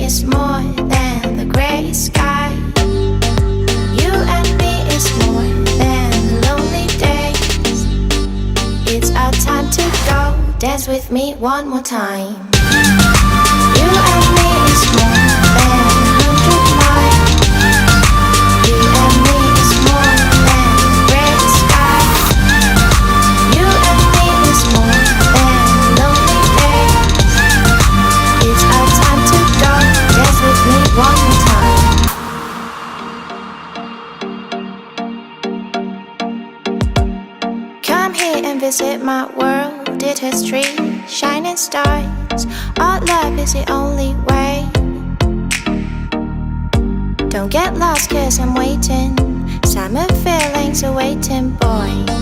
is more than the gray sky. You and me is more than the lonely days. It's our time to go. Dance with me one more time. You and me is more than 100 miles. You and me is more than the gray sky. You and me is more than lonely days. It's our time to go. Dance with me one more time. Come here and visit my world. Did history, shining stars. Our love is the only way. Don't get lost 'cause I'm waiting. Summer feelings are waiting, boy.